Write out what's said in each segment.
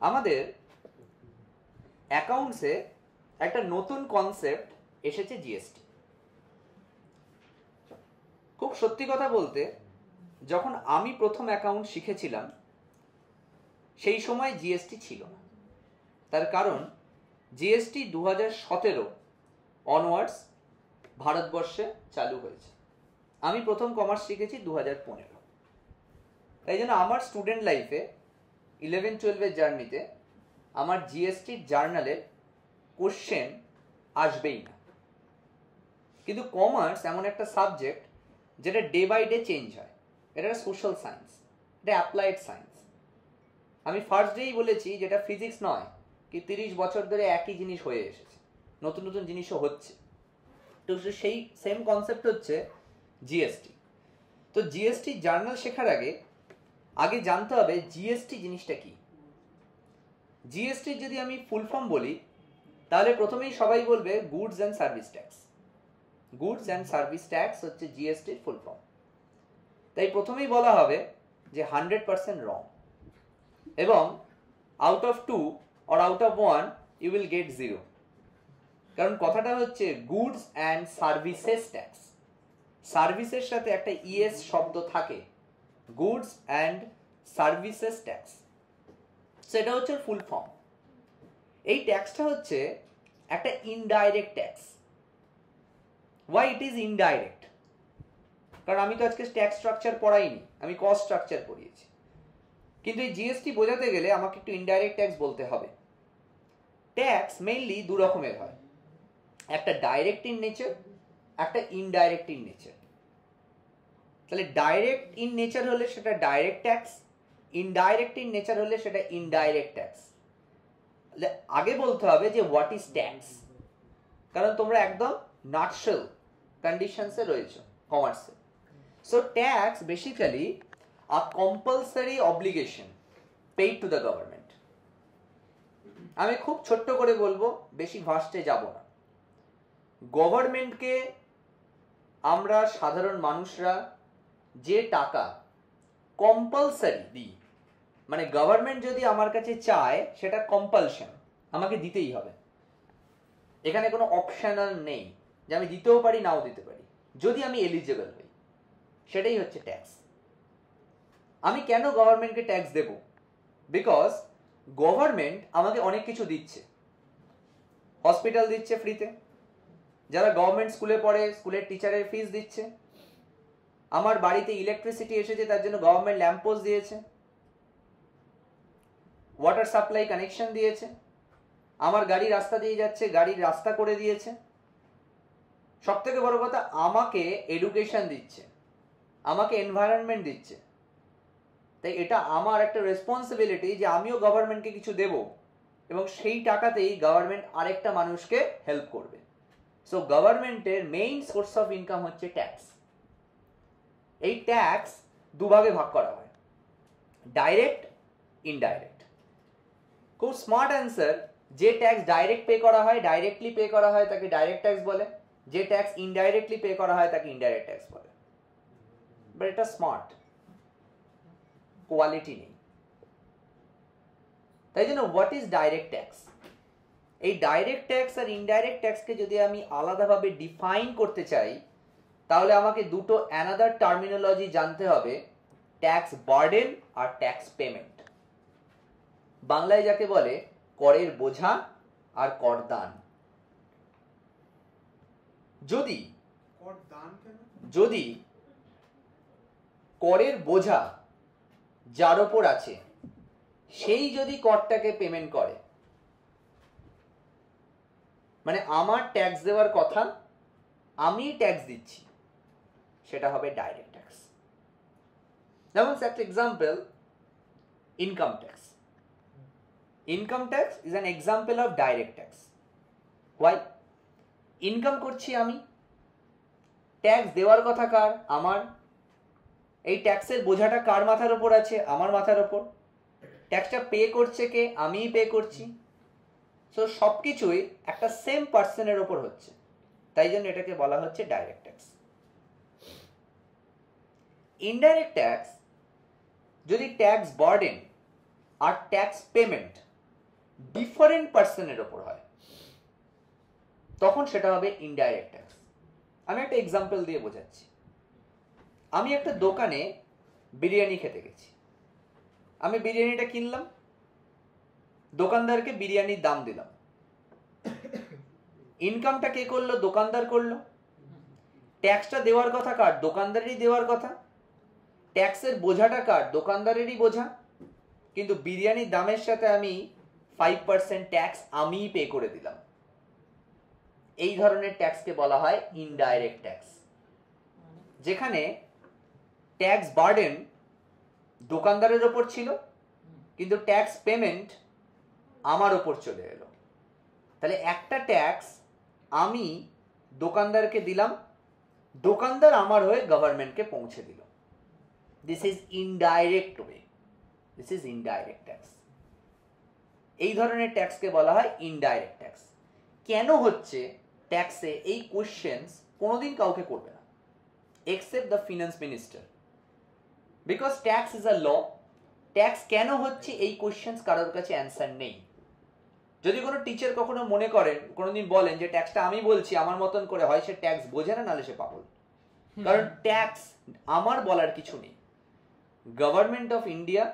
আমাদের অ্যাকাউন্টসে একটা নতুন কনসেপ্ট এসেছে জিএসটি। খুব সত্যি কথা বলতে, যখন আমি প্রথম অ্যাকাউন্ট শিখেছিলাম সেই সময় জিএসটি ছিল না। তার কারণ জিএসটি 2017 অনওয়ার্ডস ভারতবর্ষে চালু হয়েছে। আমি প্রথম কমার্স শিখেছি 2015। তাই জন্য আমার স্টুডেন্ট লাইফে 11-12 জার্নিতে আমার জিএসটির জার্নালে কোশ্চেন আসবেই না। কিন্তু কমার্স এমন একটা সাবজেক্ট যেটা ডে বাই ডে চেঞ্জ হয়। এটা সোশ্যাল সায়েন্স, এটা অ্যাপ্লাইড সায়েন্স। আমি ফার্স্ট ডেই বলেছি যেটা ফিজিক্স নয়, কি 30 বছর ধরে একই জিনিস হয়ে এসেছে, নতুন নতুন জিনিসও হচ্ছে। তো সেই সেম কনসেপ্ট হচ্ছে জিএসটি। তো জিএসটি জার্নাল শেখার আগে জানতে হবে জিএসটি জিনিসটা কি। জিএসটির যদি আমি ফুল ফর্ম বলি তাহলে প্রথমেই সবাই বলবে goods and service tax. Goods and service tax হচ্ছে জিএসটির ফুল ফর্ম। তাই প্রথমেই বলা হবে যে 100% রং, এবং out of 2 or out of 1 you will get 0। কারণ কথাটা হচ্ছে গুডস অ্যান্ড সার্ভিসেস ট্যাক্স। সার্ভিসের সাথে একটা ইএস শব্দ থাকে, গুডস অ্যান্ড সার্ভিসেস ট্যাক্স। সেটা হচ্ছে ফুল ফর্ম। এই ট্যাক্সটা হচ্ছে একটা indirect tax. Why it is indirect? কারণ আমি তো আজকে ট্যাক্স স্ট্রাকচার পড়াইনি, আমি কস্ট স্ট্রাকচার পড়িয়েছি। কিন্তু এই জিএসটি বোঝাতে গেলে আমাকে একটু ইনডাইরেক্ট ট্যাক্স বলতে হবে। ট্যাক্স মেইনলি দু রকমের হয়, একটা ডাইরেক্ট ইন নেচার, একটা ইনডাইরেক্ট ইন নেচার। তাহলে ডাইরেক্ট ইন নেচার হলে সেটা direct tax, indirect in nature হলে সেটা ইনডাইরেক্ট ট্যাক্স। আগে বলতে হবে যে হোয়াট ইজ ট্যাক্স, কারণ তোমরা একদম নাটশেল কন্ডিশনসে রয়েছে কমার্সে। So tax basically a compulsory obligation paid to the government. আমি খুব ছোট্ট করে বলবো, বেশি ভাস্টে যাব না। গভর্নমেন্টকে আমরা সাধারণ মানুষরা যে টাকা কম্পালসারি দিই, মানে গভর্নমেন্ট যদি আমার কাছে চায় সেটা কম্পালশন, আমাকে দিতেই হবে। এখানে কোনো অপশনাল নেই যে আমি দিতেও পারি নাও দিতে পারি, যদি আমি এলিজিবল হই। সেটাই হচ্ছে ট্যাক্স। আমি কেন গভর্নমেন্টকে ট্যাক্স দেব? বিকজ গভর্নমেন্ট আমাকে অনেক কিছু দিচ্ছে। হসপিটাল দিচ্ছে ফ্রিতে, যারা গভর্নমেন্ট স্কুলে পড়ে স্কুলের টিচারের ফিস দিচ্ছে। আমার বাড়িতে ইলেকট্রিসিটি এসেছে, তার জন্য গভর্নমেন্ট ল্যাম্পপোস্ট দিয়েছে, ওয়াটার সাপ্লাই কানেকশন দিয়েছে। আমার গাড়ি রাস্তা দিয়ে যাচ্ছে, গাড়ির রাস্তা করে দিয়েছে। সব থেকে বড় কথা, আমাকে এডুকেশন দিচ্ছে, আমাকে এনভায়রনমেন্ট দিচ্ছে। তাই এটা আমার একটা রেসপন্সিবিলিটি যে আমিও গভর্নমেন্টকে কিছু দেব, এবং সেই টাকাতেই গভর্নমেন্ট আরেকটা মানুষকে হেল্প করবে। সো গভর্নমেন্টের মেইন সোর্স অফ ইনকাম হচ্ছে ট্যাক্স। এই ট্যাক্স দুভাগে ভাগ করা হয়, ডাইরেক্ট, ইনডাইরেক্ট। খুব স্মার্ট অ্যান্সার, যে ট্যাক্স ডাইরেক্ট পে করা হয়, ডাইরেক্টলি পে করা হয় তাকে ডাইরেক্ট ট্যাক্স বলে, যে ট্যাক্স ইনডাইরেক্টলি পে করা হয় তাকে ইনডাইরেক্ট ট্যাক্স বলে। বাট এটা স্মার্ট, কোয়ালিটি নেই। তাই জন্য হোয়াট ইজ ডাইরেক্ট ট্যাক্স? এই ডাইরেক্ট ট্যাক্স আর ইনডাইরেক্ট ট্যাক্সকে যদি আমি আলাদাভাবে ডিফাইন করতে চাই, তাহলে আমাকে দুটো অ্যানাদার টার্মিনোলজি জানতে হবে, ট্যাক্স বার্ডেন আর ট্যাক্স পেমেন্ট। বাংলায় যাকে বলে করের বোঝা আর করদান। যদি করের বোঝা যার ওপর আছে সেই যদি করটাকে পেমেন্ট করে, মানে আমার ট্যাক্স দেওয়ার কথা, আমি ট্যাক্স দিচ্ছি, সেটা হবে ডাইরেক্ট ট্যাক্স। যেমন একটা example, income tax. Income tax is an example of direct tax. Why? Income করছি আমি, ট্যাক্স দেওয়ার কথা কার? আমার। এই ট্যাক্সের বোঝাটা কার মাথার ওপর আছে? আমার মাথার ওপর। ট্যাক্সটা পে করছে কে? আমিই পে করছি। সো সবকিছুই একটা সেম পার্সনের ওপর হচ্ছে, তাই জন্য এটাকে বলা হচ্ছে ডাইরেক্ট ট্যাক্স। ইনডাইরেক্ট ট্যাক্স, যদি ট্যাক্স বার্ডেন আর ট্যাক্স পেমেন্ট ডিফারেন্ট পার্সনের ওপর হয়, তখন সেটা হবে ইনডাইরেক্ট ট্যাক্স। আমি একটা এক্সাম্পল দিয়ে বোঝাচ্ছি। আমি একটা দোকানে বিরিয়ানি খেতে গেছি, আমি বিরিয়ানিটা কিনলাম, দোকানদারকে বিরিয়ানির দাম দিলাম। ইনকামটা কে করলো? দোকানদার করলো। ট্যাক্সটা দেওয়ার কথা কার? দোকানদারেরই দেওয়ার কথা। ট্যাক্সের বোঝাটা কার? দোকানদারেরই বোঝা। কিন্তু বিরিয়ানির দামের সাথে আমি 5% ট্যাক্স আমিই পে করে দিলাম। এই ধরনের ট্যাক্সকে বলা হয় ইনডাইরেক্ট ট্যাক্স, যেখানে ট্যাক্স বার্ডেন দোকানদারের ওপর ছিল, কিন্তু ট্যাক্স পেমেন্ট আমার ওপর চলে এলো। তাহলে একটা ট্যাক্স আমি দোকানদারকে দিলাম, দোকানদার আমার হয়ে গভর্নমেন্টকে পৌঁছে দিল। This is indirect way, this is indirect tax. এই ধরনের ট্যাক্সকে বলা হয় ইনডাইরেক্ট ট্যাক্স। কেন হচ্ছে ট্যাক্সে এই কোশ্চেন্স কোনোদিন কাউকে করবে না, except the finance minister, because tax is a law. Tax কেন হচ্ছে এই কোশ্চেন্স কারোর কাছে অ্যান্সার নেই। যদি কোনো টিচার কখনো মনে করেন, কোনোদিন বলেন যে ট্যাক্সটা আমি বলছি আমার মতন করে, হয় সে ট্যাক্স বোঝে না, নাহলে সে পাগল। কারণ ট্যাক্স আমার বলার কিছু নেই। Government of India,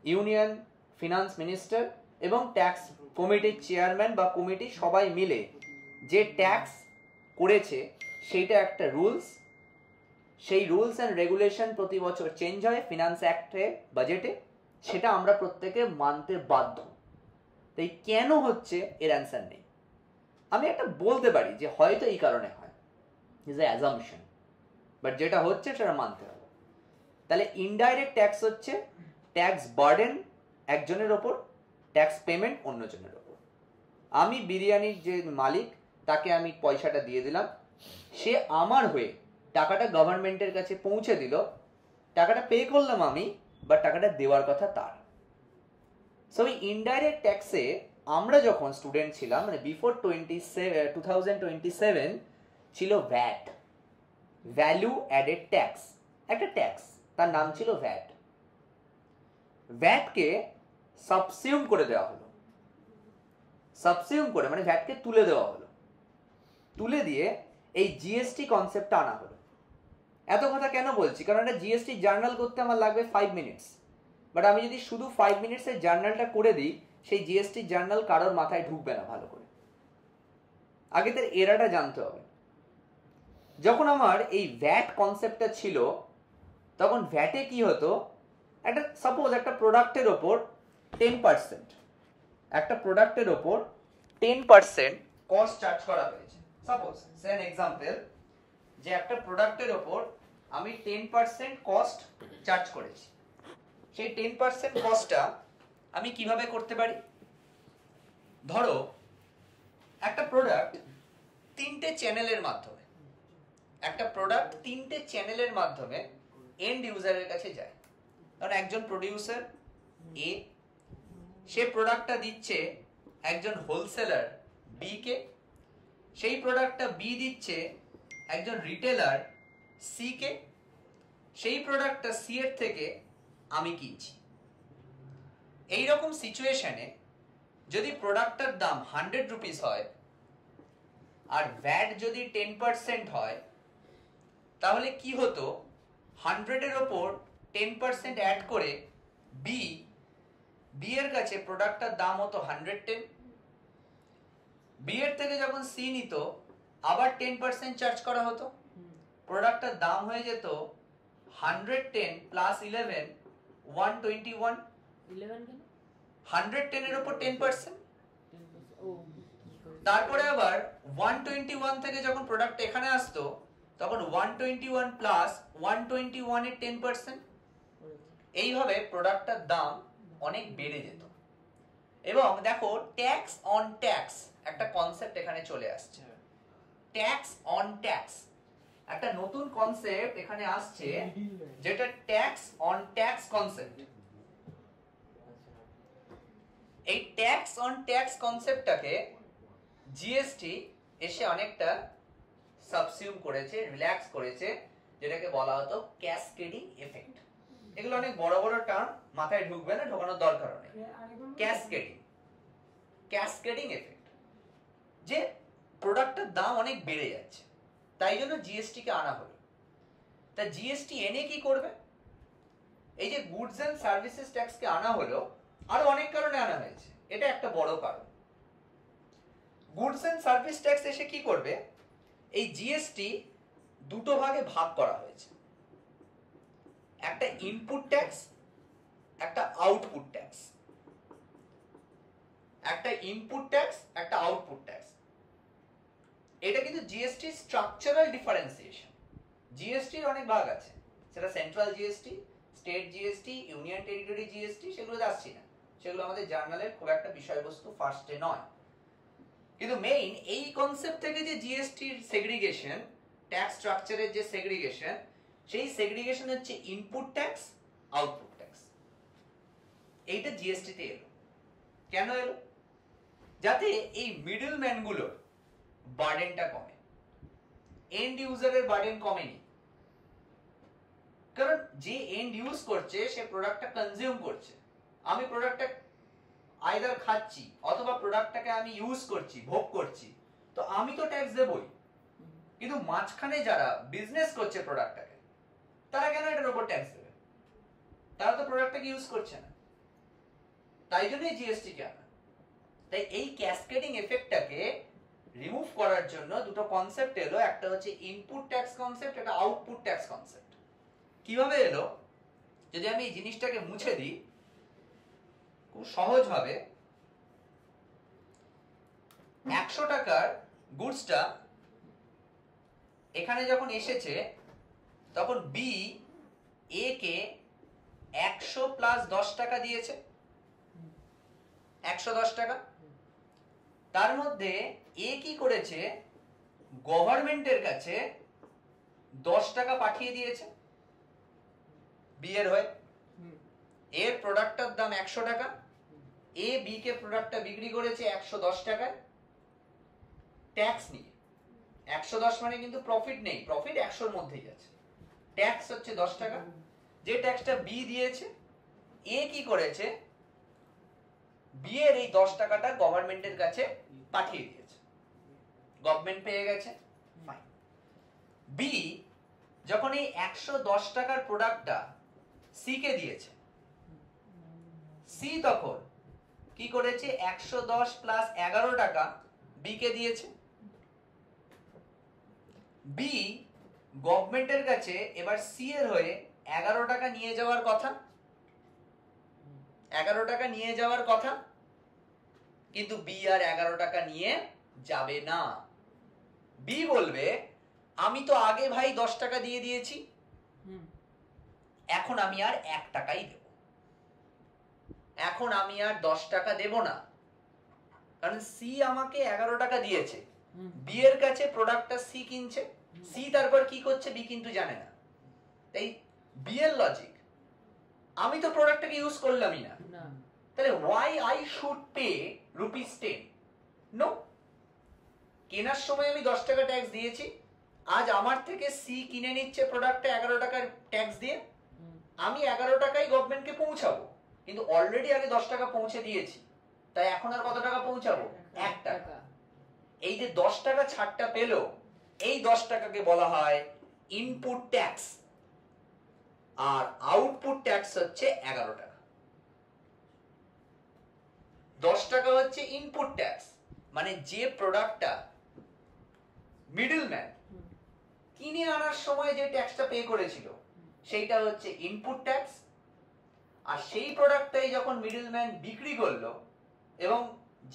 union finance minister এবং ট্যাক্স কমিটির চেয়ারম্যান বা কমিটি সবাই মিলে যে ট্যাক্স করেছে সেইটা একটা রুলস। সেই রুলস অ্যান্ড রেগুলেশন প্রতি বছর চেঞ্জ হয় ফিনান্স অ্যাক্টে, বাজেটে, সেটা আমরা প্রত্যেকে মানতে বাধ্য। তাই কেন হচ্ছে এর অ্যান্সার নেই। আমি একটা বলতে পারি যে হয়তো এই কারণে হয়, ইজ এ অ্যাজাম্পশন, বাট যেটা হচ্ছে সেটা মানতে হবে। তাহলে ইনডাইরেক্ট ট্যাক্স হচ্ছে ট্যাক্স বার্ডেন একজনের ওপর, ট্যাক্স পেমেন্ট অন্যজনের ওপর। আমি বিরিয়ানির যে মালিক তাকে আমি পয়সাটা দিয়ে দিলাম, সে আমার হয়ে টাকাটা গভর্নমেন্টের কাছে পৌঁছে দিল, টাকাটা পে করলাম আমি, বাট টাকাটা দেওয়ার কথা তার। সো এই ইনডাইরেক্ট ট্যাক্সে আমরা যখন স্টুডেন্ট ছিলাম, মানে বিফোর 2027 ছিল ভ্যাট, ভ্যালু অ্যাডেড ট্যাক্স, একটা ট্যাক্স, তার নাম ছিল ভ্যাট। ভ্যাটকে সাবসিউম করে দেওয়া হলো, সাবসিউম করে মানে ভ্যাটকে তুলে দেওয়া হলো, তুলে দিয়ে এই জিএসটি কনসেপ্টটা আনা হলো। এত কথা কেন বলছি? কারণ একটা জিএসটি জার্নাল করতে আমার লাগবে 5 মিনিটস, বাট আমি যদি শুধু 5 মিনিটসের জার্নালটা করে দিই, সেই জিএসটি জার্নাল কারোর মাথায় ঢুকবে না ভালো করে। আগে তার এরাটা জানতে হবে। যখন আমার এই ভ্যাট কনসেপ্টটা ছিল, তখন ভ্যাটে কি হতো, একটা সাপোজ একটা প্রোডাক্টের ওপর 10%, একটা প্রোডাক্টের ওপর 10% কস্ট চার্জ করা হয়েছে। সাপোজ সে অ্যান এক্সাম্পল, যে একটা প্রোডাক্টের ওপর আমি 10% কস্ট চার্জ করেছি। সেই 10% কস্টটা আমি কিভাবে করতে পারি? ধরো একটা প্রোডাক্ট 3টে চ্যানেলের মাধ্যমে, একটা প্রোডাক্ট 3টে চ্যানেলের মাধ্যমে এন্ড ইউজারের কাছে যায়। কারণ একজন প্রোডিউসার এ, সে প্রোডাক্টটা দিচ্ছে একজন হোলসেলার বি কে, সেই প্রোডাক্টটা বি দিচ্ছে একজন রিটেলার সি কে, সেই প্রোডাক্টটা সি এর থেকে আমি কিনছি। এইরকম সিচুয়েশনে যদি প্রোডাক্টটার দাম 100 রুপিস হয় আর ভ্যাট যদি 10% হয়, তাহলে কি হতো, 100 এর ওপর 10% অ্যাড করে বি এর কাছে প্রোডাক্টটার দাম হতো 110। বি এর থেকে যখন সি নিত, আবার 10% চার্জ করা হতো, প্রোডাক্টটার দাম হয়ে যেত 110 প্লাস 11 121। 110 এর উপর 10%। তারপরে আবার 121 থেকে যখন প্রোডাক্ট এখানে আসতো, তখন 121 প্লাস 121 এর 10%। এইভাবে প্রোডাক্টটার দাম অনেক বেড়ে যেত। এবং দেখো ট্যাক্স অন ট্যাক্স একটা কনসেপ্ট এখানে চলে আসছে। ট্যাক্স অন ট্যাক্স একটা নতুন কনসেপ্ট এখানে আসছে, যেটা ট্যাক্স অন ট্যাক্স কনসেপ্ট। এই ট্যাক্স অন ট্যাক্স কনসেপ্টটাকে জিএসটি এসে অনেকটা সাবসিউম করেছে, রিল্যাক্স করেছে, যেটাকে বলা হতো ক্যাসকেডিং এফেক্ট। এগুলো অনেক বড় বড় টার্ম, মাথায় ঢুকবে না, ঢোকানোর দরকার নেই। ক্যাসকেডিং, ক্যাসকেডিং এফেক্ট, যে প্রোডাক্টের দাম অনেক বেড়ে যাচ্ছে, তাই জন্য জিএসটি কে আনা হলো। তা জিএসটি এনে কি করবে? এই যে গুডস এন্ড সার্ভিসেস ট্যাক্স কে আনা হলো, আরো অনেক কারণে আনা হয়েছে, এটা একটা বড় কারণ। গুডস এন্ড সার্ভিস ট্যাক্স এসে কি করবে, এই জিএসটি দুটো ভাগে ভাগ করা হয়েছে, একটা ইনপুট ট্যাক্স, একটা আউটপুট ট্যাক্স। একটা ইনপুট ট্যাক্স, একটা আউটপুট ট্যাক্স। এটা কিন্তু জিএসটি স্ট্রাকচারাল ডিফারেন্সিয়েশন। জিএসটির অনেক ভাগ আছে, সেটা central GST, state GST, union territory GST, সেগুলোতে আসছি না, সেগুলো আমাদের জার্নালের খুব একটা বিষয়বস্তু ফার্স্টে নয়। কিন্তু মেইন এই কনসেপ্ট থেকে যে জিএসটির সেগ্রিগেশন, ট্যাক্স স্ট্রাকচারের যে সেগ্রিগেশন, সেই সেগ্রিগেশন হচ্ছে ইনপুট ট্যাক্স, আউটপুট ট্যাক্স। এইটা জিএসটি তে এলো। কেন এলো? যাতে এই মিডলম্যান গুলোর বার্ডেনটা কমে। এন্ড ইউজারের বার্ডেন কমেনি, কারণ যে এন্ড ইউজ করছে সে প্রোডাক্টটা কনজিউম করছে। আমি প্রোডাক্টটা আইদার খাচ্ছি অথবা প্রোডাক্টটাকে আমি ইউজ করছি, ভোগ করছি, তো আমি তো ট্যাক্স দেবই। কিন্তু মাঝখানে যারা বিজনেস করছে প্রোডাক্টটাকে, তারা কেন এটার উপর ট্যাক্স দেবে? তারা তো প্রোডাক্টটাকে ইউজ করছে না, তাই জন্যই জিএসটি কে আনা। তাই এই ক্যাসকেডিং এফেক্টটাকে রিমুভ করার জন্য দুটো কনসেপ্ট এলো, একটা হচ্ছে ইনপুট ট্যাক্স কনসেপ্ট, একটা আউটপুট ট্যাক্স কনসেপ্ট। কিভাবে এলো? যদি আমি এই জিনিসটাকে মুছে দিই খুব সহজ ভাবে, 100 টাকার গুডসটা এখানে যখন এসেছে, তখন বি এ কে 100 প্লাস 10 টাকা দিয়েছে, 110 টাকা। তার মধ্যে এ কি করেছে, গভর্নমেন্টের কাছে 10 টাকা পাঠিয়ে দিয়েছে বি এর হয়ে। এর প্রোডাক্টটার দাম 100 টাকা, এ বি কে প্রোডাক্টটা বিক্রি করেছে 110 টাকায় ট্যাক্স নিয়ে। 110 মানে কিন্তু প্রফিট নেই, প্রফিট 100 এর মধ্যেই আছে, ট্যাক্স হচ্ছে 10 টাকা। যে ট্যাক্সটা বি দিয়েছে, এ কি করেছে, বি এর এই 10 টাকাটা গভর্নমেন্টের কাছে পাঠিয়ে দিয়েছে, গভর্নমেন্ট পেয়ে গেছে। বি যখন এই 110 টাকার প্রোডাক্টটা সি কে দিয়েছে, সি তখন কি করেছে, 110 প্লাস 11 টাকা বি কে দিয়েছে। বি গভর্নমেন্টের কাছে এবার সি এর হয়ে 11 টাকা নিয়ে যাওয়ার কথা, 11 টাকা নিয়ে যাওয়ার কথা, কিন্তু বি আর 11 টাকা নিয়ে যাবে না। বি বলবে, আমি তো আগে ভাই 10 টাকা দিয়ে দিয়েছি, এখন আমি আর 1 টাকাই দেব, এখন আমি আর 10 টাকা দেব না। কারণ সি আমাকে 11 টাকা দিয়েছে, বি এর কাছে প্রোডাক্টটা সি কিনছে, সি তারপর কি করছে বি কিন্তু জানে না। তাই বি এর লজিক, আমি তো প্রোডাক্টটাকে ইউজ করলামই না, তাহলে why I should pay ₹10? No, কেনার সময় আমি 10 টাকা ট্যাক্স দিয়েছি, আজ আমার থেকে সি কিনে নিচ্ছে প্রোডাক্টটা 11 টাকার ট্যাক্স দিয়ে, আমি 11 টাকাই গভর্নমেন্টকে পৌঁছাবো, কিন্তু অলরেডি আগে 10 টাকা পৌঁছে দিয়েছি, তাই এখন আর কত টাকা পৌঁছাবো, 1 টাকা। এই যে 10 টাকা ছাড়টা পেলো, এই 10 টাকাকে বলা হয় ইনপুট ট্যাক্স, আর আউটপুট ট্যাক্স হচ্ছে 11 টাকা। 10 টাকা হচ্ছে ইনপুট ট্যাক্স, মানে যে প্রোডাক্টটা মিডলম্যান কিনে আনার সময় যে ট্যাক্সটা পে করেছিল, সেইটা হচ্ছে ইনপুট ট্যাক্স। আর সেই প্রোডাক্টটাই যখন মিডলম্যান বিক্রি করলো এবং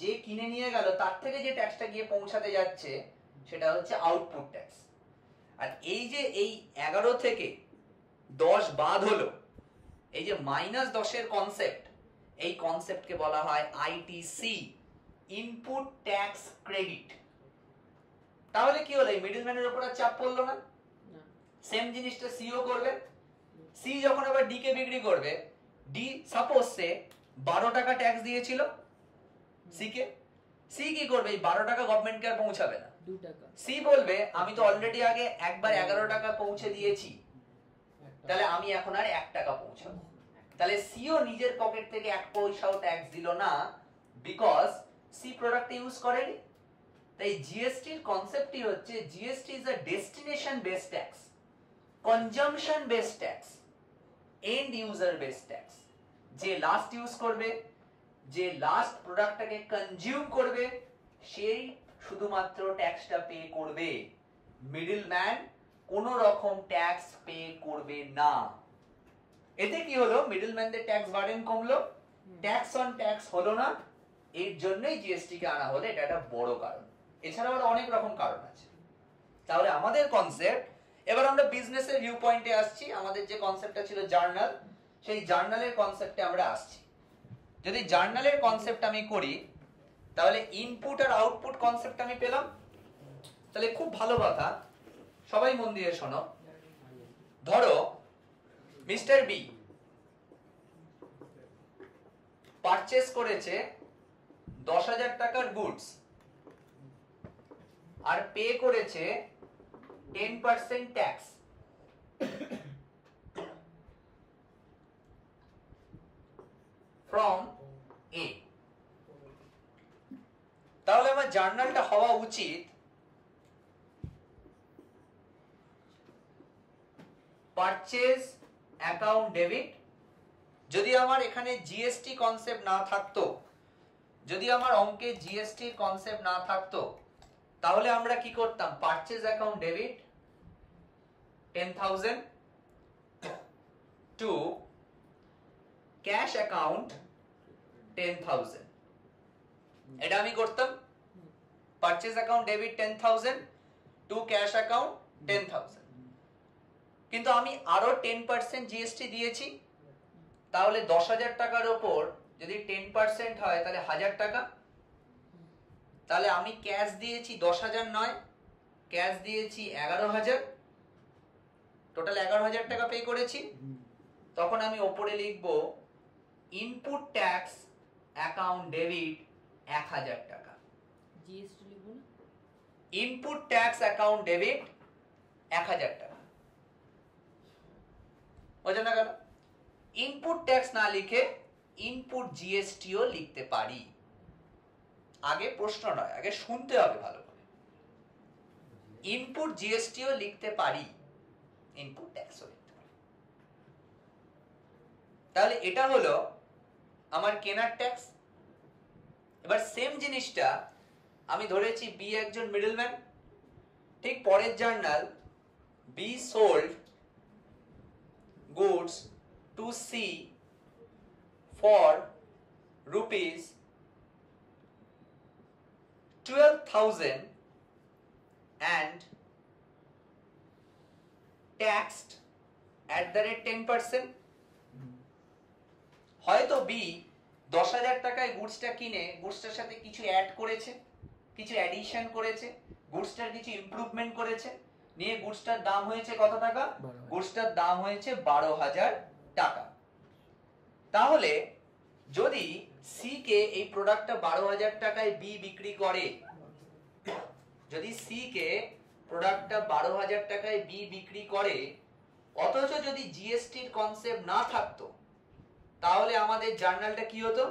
যে কিনে নিয়ে গেল তার থেকে যে ট্যাক্সটা গিয়ে পৌঁছাতে যাচ্ছে, সেটা হচ্ছে আউটপুট ট্যাক্স। আর এই যে এই 11 থেকে 10 বাদ হলো, এই যে -10 এর কনসেপ্ট, এই কনসেপ্টকে বলা হয় আইটিসি, ইনপুট ট্যাক্স ক্রেডিট। তাহলে কি হলো, এই মিডলম্যানের উপর আর চাপ পড়লো না। সেম জিনিসটা সিও করবে, সি যখন আবার ডি কে বিক্রি করবে, ডি সাপোজ সে 12 টাকা ট্যাক্স দিয়েছিল সি কে, সি কি করবে, এই 12 টাকা গভর্নমেন্টকে আর পৌঁছাবে না, 2 টাকা। সি বলবে, আমি তো অলরেডি আগে একবার 11 টাকা পৌঁছে দিয়েছি, তাহলে আমি এখন আর 1 টাকা পৌঁছাবো। তাহলে সিও নিজের পকেট থেকে 1 পয়সাও ট্যাক্স দিল না, বিকজ সি প্রোডাক্ট ইউজ করেনি। তাই জিএসটির কনসেপ্টই হচ্ছে GST is a destination based tax, consumption based tax, and user based tax. যে লাস্ট ইউজ করবে, যে লাস্ট প্রোডাক্টটাকে কনজিউম করবে, সেই শুধুমাত্র ট্যাক্সটা পে করবে। মিডল ম্যান কোন রকম ট্যাক্স পে করবে না। এতে কি হলো? মিডল ম্যানদের ট্যাক্স বার্ডেন কমলো, ট্যাক্স অন ট্যাক্স হলো না। এর জন্যই জিএসটি কে আনা হলো, এটা একটা বড় কারণ। এছাড়াও আরো অনেক রকম কারণ আছে। তাহলে আমাদের কনসেপ্ট, এবার আমরা বিজনেসের ভিউ পয়েন্টে আসছি। আমাদের যে কনসেপ্টটা ছিল জার্নাল, সেই জার্নালের কনসেপ্টে আমরা আসছি। যদি জার্নালের কনসেপ্ট আমি করি, তাহলে ইনপুট আর আউটপুট কনসেপ্ট আমি পেলাম। তাহলে খুব ভালো কথা, সবাই মন দিয়ে শোনো। ধরো মিস্টার বি পারচেজ করেছে 10,000 টাকার গুডস আর পে করেছে 10% ট্যাক্স। From a. তাহলে আমার জার্নালটা হওয়া উচিত পারচেজ অ্যাকাউন্ট ডেবিট। যদি আমার এখানে জিএসটি কনসেপ্ট না থাকতো, যদি আমার অঙ্কে জিএসটির কনসেপ্ট না থাকতো, তাহলে আমরা কি করতাম? Purchase account debit 10,000 to cash account 10,000, এটা আমি করতাম। Purchase account debit 10,000 to cash account 10,000। কিন্তু আমি আরো 10% জিএসটি দিয়েছি। তাহলে 10,000 টাকার উপর যদি 10% হয় তাহলে 1,000 টাকা। তাহলে আমি ক্যাশ দিয়েছি 10,000 নয়, ক্যাশ দিয়েছি 11,000, টোটাল 11,000 টাকা পে করেছি। তখন আমি ওপরে লিখব ইনপুট ট্যাক্স অ্যাকাউন্ট ডেবিট 1,000 টাকা। জিএসটি লিখব না? ইনপুট ট্যাক্স অ্যাকাউন্ট ডেবিট 1,000 টাকা। বোঝা না গেল? ইনপুট ট্যাক্স না লিখে ইনপুট জিএসটিও লিখতে পারি। আগে প্রশ্ন নয়, আগে শুনতে হবে ভালো করে। ইনপুট জিএসটিও লিখতে পারি, ইনপুট ট্যাক্সও লিখতে পারি। তাহলে এটা হলো আমার কেনার ট্যাক্স। এবার সেম জিনিসটা আমি ধরেছি বি একজন মিডলম্যান। ঠিক পরের journal, B sold goods to C for rupees 12,000 and taxed at the rate 10%. হয়তো বি 10,000 টাকায় গুডসটা কিনে গুডসটার সাথে কিছু অ্যাড করেছে, কিছু অ্যাডিশন করেছে, গুডসটার কিছু ইমপ্রুভমেন্ট করেছে, নিয়ে গুডসটার দাম হয়েছে কত টাকা? গুডসটার দাম হয়েছে 12,000 টাকা। তাহলে যদি সি কে এই প্রোডাক্টটা 12,000 টাকায় বি বিক্রি করে, যদি সি কে প্রোডাক্টটা 12,000 টাকায় বি বিক্রি করে, অথচ যদি জিএসটির কনসেপ্ট না থাকতো, তাহলে আমাদের জার্নালটা কি হতো?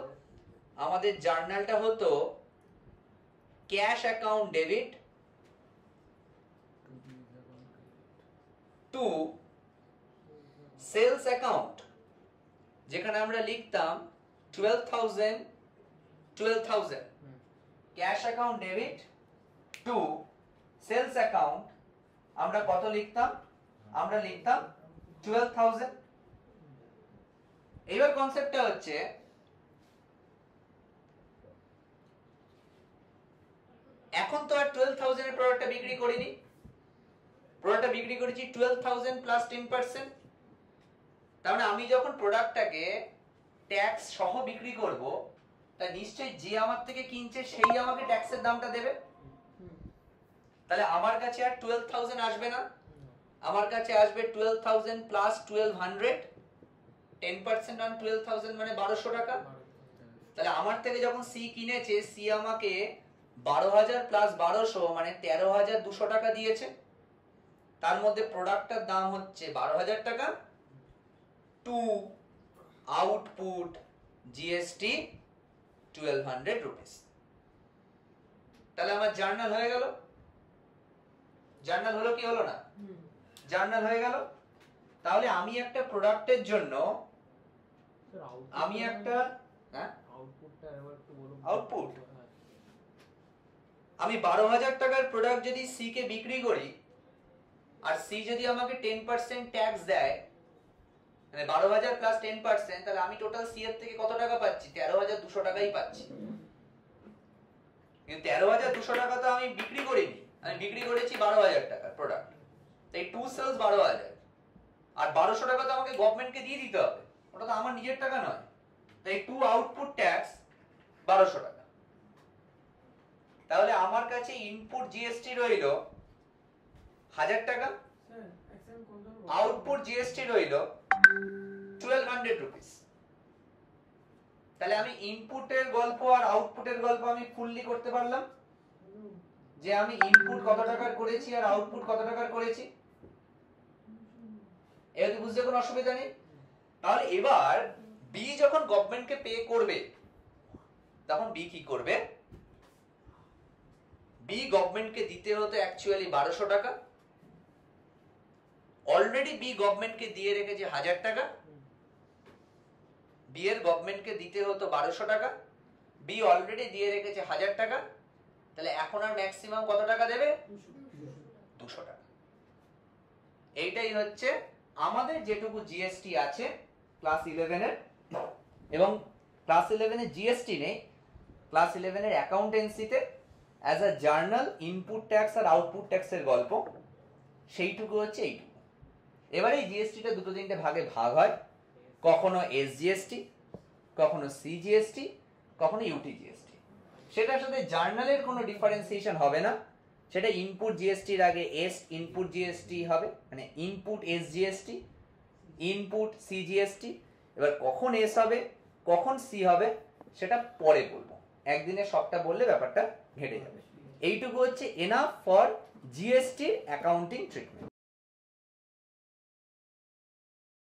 আমাদের জার্নালটা হতো cash account debit to sales account, যেখানে আমরা লিখতাম 12,000 cash account debit to sales account. আমরা কত লিখতাম? আমরা লিখতাম 12,000। এইবার কনসেপ্টটা হচ্ছে এখন তো আর 12,000 এর প্রোডাক্টটা বিক্রি করিনি, প্রোডাক্টটা বিক্রি করেছি 12,000 প্লাস 10%। তার মানে আমি যখন প্রোডাক্টটাকে ট্যাক্স সহ বিক্রি করব, তা নিশ্চয়ই যে আমার থেকে কিনছে সেই আমাকে ট্যাক্সের দামটা দেবে। তাহলে আমার কাছে আর 12,000 আসবে না, আমার কাছে আসবে 12,000 প্লাস 1,200। 10% অন 12,000 মানে 1,200 টাকা। তাহলে আমার থেকে যখন সি কিনেছে, সি আমাকে 12,000 প্লাস 1,200 মানে 13,200 টাকা দিয়েছে। তার মধ্যে প্রোডাক্টটার দাম হচ্ছে 12,000 টাকা, টু আউটপুট জিএসটি 1,200 রুপিস। তাহলে আমার জার্নাল হয়ে গেল। জার্নাল হলো কি হলো না? জার্নাল হয়ে গেল। তাহলে আমি একটা প্রোডাক্টের জন্য আমি একটা আউটপুট আমি 12,000 টাকার প্রোডাক্ট যদি সি কে বিক্রি করি আর সি যদি আমাকে 10% ট্যাক্স দেয়, মানে 12,000 প্লাস 10%, তাহলে আমি টোটাল সি এর থেকে কত টাকা পাচ্ছি? 13,200 টাকাই পাচ্ছি। কিন্তু 13,200 টাকা তো আমি বিক্রি করিনি, আমি বিক্রি করেছি 12,000 টাকার প্রোডাক্ট। তাই টু সেলস 12,000, আর 1200 টাকা তো আমাকে গভর্নমেন্টকে দিয়ে দিতে হবে, ওটা তো আমার নিজের টাকা নয়। তাই টু আউটপুট ট্যাক্স 1200 টাকা। তাহলে আমার কাছে ইনপুট জিএসটি রইল 1000 টাকা, আউটপুট জিএসটি রইল 1200 রুপিস। তাহলে আমি ইনপুটের গল্প আর আউটপুটের গল্প আমি ফুললি করতে পারলাম, যে আমি ইনপুট কত টাকার করেছি আর আউটপুট কত টাকার করেছি। এর বুঝতে কোনো অসুবিধা নেই। তাহলে এবার বি যখন গভর্নমেন্টকে পে করবে, তখন বি কি করবে? বি গভর্নমেন্টকে দিতে হতো অ্যাকচুয়ালি 1200 টাকা, অলরেডি বি গভর্নমেন্টকে দিয়ে রেখেছে 1000 টাকা। বি এর গভর্নমেন্টকে দিতে হতো 1200 টাকা, বি অলরেডি দিয়ে রেখেছে 1000 টাকা। তাহলে এখন আর ম্যাক্সিমাম কত টাকা দেবে? 200 টাকা। এইটাই হচ্ছে আমাদের যেটুকু জিএসটি আছে ক্লাস 11 এর, এবং ক্লাস 11 এ জিএসটি নেই, ক্লাস 11 এর অ্যাকাউন্টেন্সিতে as a journal input tax আর আউটপুট ট্যাক্সের গল্প সেইটুকু হচ্ছে এইটুকু। এবারে এই জিএসটিটা দুটো তিনটে ভাগে ভাগ হয়, কখনো এসজিএসটি, কখনো সিজিএসটি, কখনো ইউটি জিএসটি। সেটার সাথে জার্নালের কোনো ডিফারেন্সিয়েশন হবে না, সেটা ইনপুট জিএসটির আগে এস ইনপুট জিএসটি হবে, মানে ইনপুট এসজিএসটি, ইনপুট সিজিএসটি। এবার কখন এস হবে কখন সি হবে সেটা পরে বলবো, একদিনে সবটা বললে ব্যাপারটা ঘেটে যাবে। এইটুকু হচ্ছে এনাফ ফর জিএসটির অ্যাকাউন্টিং ট্রিটমেন্ট।